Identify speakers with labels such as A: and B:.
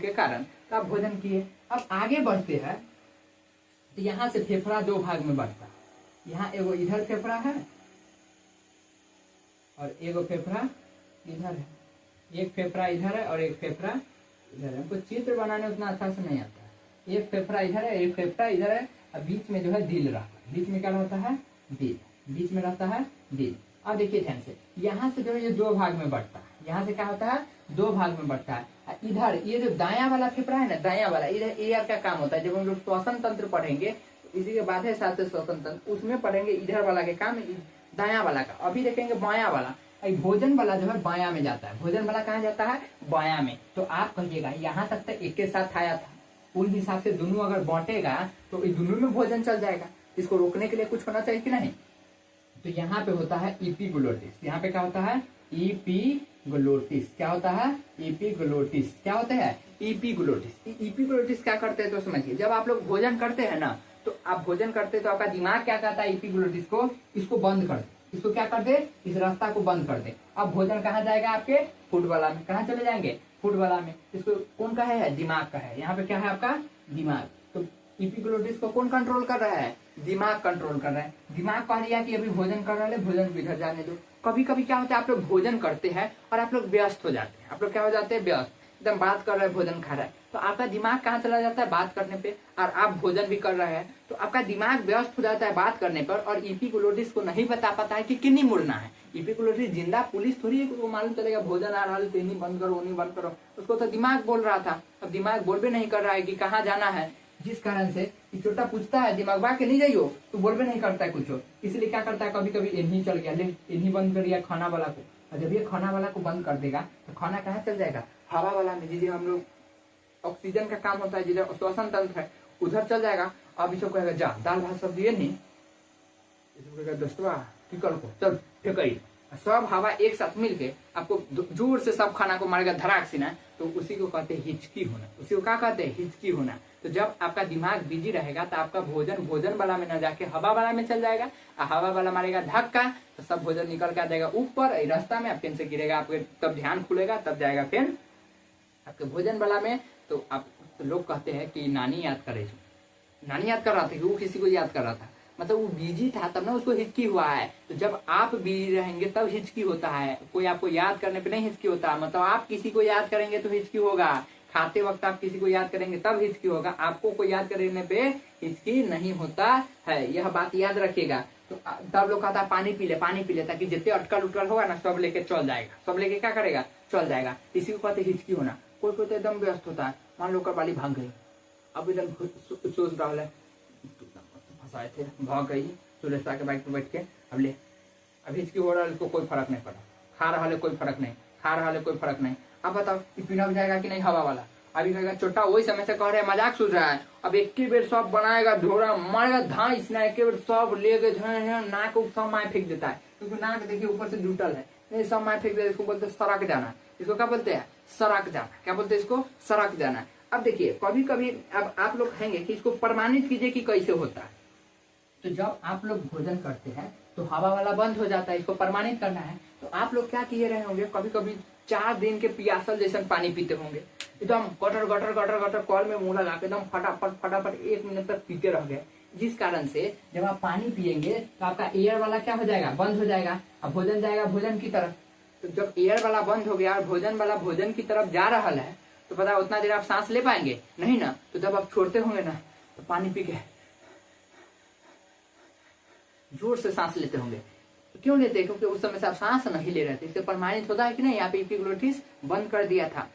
A: के कारण तो आप भोजन किए। अब आगे बढ़ते हैं तो यहाँ से फेफड़ा दो भाग में बढ़ता है। यहाँ एगो इधर फेफड़ा है और एगो फेफड़ा इधर है। एक फेफड़ा इधर है और एक फेफड़ा इधर है। हमको चित्र बनाने उतना अच्छा से नहीं आता है। एक फेफड़ा इधर है, एक फेफड़ा इधर है और बीच में जो है दिल रहता है। बीच में क्या रहता है? दिल। बीच में रहता है दिल। अब देखिए ध्यान से, यहाँ से जो है ये दो भाग में बढ़ता है। यहाँ से क्या होता है? दो भाग में बढ़ता है। इधर ये जो दायां वाला फेफड़ा है ना, दायां वाला, इधर एयर का काम होता है। जब हम लोग श्वसन तंत्र पढ़ेंगे, इसी के बाद है साथ से श्वसन तंत्र, उसमें पढ़ेंगे इधर वाला के काम, दायां वाला का। अभी देखेंगे बायां वाला। भोजन वाला जो है बायां में जाता है। भोजन वाला कहाँ जाता है? बायां में। तो आप कहिएगा यहाँ तक तो एक के साथ आया था, उस हिसाब से दोनों अगर बांटेगा तो इस दोनों में भोजन चल जाएगा। इसको रोकने के लिए कुछ होना चाहिए कि नहीं? तो यहाँ पे होता है इपीग्लोटिस। यहाँ पे क्या होता है? इपीग्लोटिस। क्या होता है? इपीग्लोटिस। क्या होता है? इपीग्लोटिस। इपीग्लोटिस क्या करते हैं तो समझिए, जब आप लोग भोजन करते हैं ना, तो आप भोजन करते तो आपका दिमाग क्या कहता है? इपीग्लोटिस को, इसको बंद कर दे, इसको क्या कर दे? इस रास्ता को बंद कर दे। अब भोजन कहाँ जाएगा? आपके फूड वाला में। कहाँ चले जाएंगे? फूड वाला में। इसको कौन का है? दिमाग का है। यहाँ पे क्या है आपका? दिमाग। तो इपीग्लोटिस को कौन कंट्रोल कर रहा है? दिमाग कंट्रोल कर रहा है। दिमाग कह दिया कि अभी भोजन कर रहे हैं, भोजन को इधर जाने दो। कभी कभी क्या होता है, आप लोग भोजन करते हैं और आप लोग व्यस्त हो जाते हैं। आप लोग क्या हो जाते हैं? व्यस्त। एकदम बात कर रहे हैं, भोजन खा रहा है, तो आपका दिमाग कहाँ चला जाता है? बात करने पे। और आप भोजन भी कर रहे हैं तो आपका दिमाग व्यस्त हो जाता है बात करने पर, और इपीग्लोटिस को नहीं बता पाता है कि किन्हीं मुड़ना है। इपीग्लोटिस जिंदा पुलिस थोड़ी है, वो मालूम चलेगा भोजन आ रहा है तो इन्हीं बंद करो, उन्हीं बंद करो। उसको तो दिमाग बोल रहा था। अब दिमाग बोल भी नहीं कर रहा है कि कहाँ जाना है, जिस कारण से छोटा पूछता है दिमाग बा के नहीं जाइयो, तो बोल भी नहीं करता है कुछ। इसलिए क्या करता है, कभी कभी इन्हीं चल गया, इन्हीं बंद कर दिया खाना वाला को। और जब ये खाना वाला को बंद कर देगा तो खाना कहाँ चल जाएगा? हवा वाला में, जिसे हम लोग ऑक्सीजन का काम होता है, जिधर श्वसन तंत्र है, उधर चल जाएगा। अब इसको कहेगा जा दाल भात सब्जी है नहीं, इसको कहेगा दोस्तवा टिकल को चल फेंक। सब हवा एक साथ मिलके आपको जोर से सब खाना को मारेगा धड़ाक से ना, तो उसी को कहते हैं हिचकी होना। उसी को क्या कहते हैं? हिचकी होना। तो जब आपका दिमाग बिजी रहेगा तो आपका भोजन वाला में न जाके हवा वाला में चल जाएगा, और हवा वाला मारेगा धक्का तो सब भोजन निकल के आ जाएगा ऊपर रास्ता में, पेन से गिरेगा आपके, तब ध्यान खुलेगा, तब जाएगा पेन आपके भोजन वाला में। तो आप तो लोग कहते हैं कि नानी याद करे, नानी याद कर रहा था कि वो किसी को याद कर रहा था, मतलब वो बिजी था तब ना उसको हिचकी हुआ है। तो जब आप बिजी रहेंगे तब हिचकी होता है। कोई आपको याद करने पे नहीं हिचकी होता, मतलब आप किसी को याद करेंगे तो हिचकी होगा। खाते वक्त आप किसी को याद करेंगे तब हिचकी होगा, आपको कोई याद करने पे हिचकी नहीं होता है। यह बात याद रखिएगा। तो तब लोग कहता है पानी पी ले, ताकि जितने अटकल उटकल होगा ना सब लेके चल जाएगा। सब लेके क्या करेगा? चल जाएगा। इसी को कहते हिचकी होना। कोई कोई तो एकदम व्यस्त होता है, मान लो कबाली भाग गई, अब इधर सोच रहा है फंसाए थे, भाग गई सुरेशा के बाइक पे बैठ के, अब ले अब हिचकी हो रहा है, इसको कोई फर्क नहीं पड़ा। खा रहा है कोई फर्क नहीं, खा रहा है कोई फर्क नहीं। अब बताओ कि पीना जाएगा कि नहीं हवा वाला? अभी कहेगा छोटा वही समय से कह रहे हैं, मजाक सूझ रहा है। अब एक ही बेर सब बनाएगा, ढोरा मारेगा, धाइस ना एक बेर सब लेके नाक सब माए फेंक देता है, क्योंकि नाक देखिए ऊपर से जुटल है, नहीं सब माए फेंक देता। इसको बोलते हैं सड़क जाना। इसको क्या बोलते हैं? सड़क जाना। क्या बोलते हैं इसको? सड़क जाना। अब देखिए कभी कभी अब आप लोग कहेंगे कि इसको प्रमाणित कीजिए कि कैसे होता है। तो जब आप लोग भोजन करते हैं तो हवा वाला बंद हो जाता है, इसको प्रमाणित करना है। तो आप लोग क्या किए रहे होंगे, कभी कभी 4 दिन के पियासल जैसे पानी पीते होंगे, एकदम gutter gutter gutter gutter call में मुंह लगा के एकदम फटाफट 1 मिनट तक पीते रह गए। जिस कारण से जब आप पानी पिएंगे तो आपका एयर वाला क्या हो जाएगा? बंद हो जाएगा। अब भोजन जाएगा भोजन की तरफ। तो जब एयर वाला बंद हो गया और भोजन वाला भोजन की तरफ जा रहा है, तो पता उतना देर आप सांस ले पाएंगे नहीं ना। तो जब आप छोड़ते होंगे ना, तो पानी पी के जोर से सांस लेते होंगे। तो क्यों लेते हैं? क्योंकि उस समय से आप सांस नहीं ले रहे थे। इससे प्रमाणित होता है कि नहीं, यहाँ पे इपीग्लोटिस बंद कर दिया था।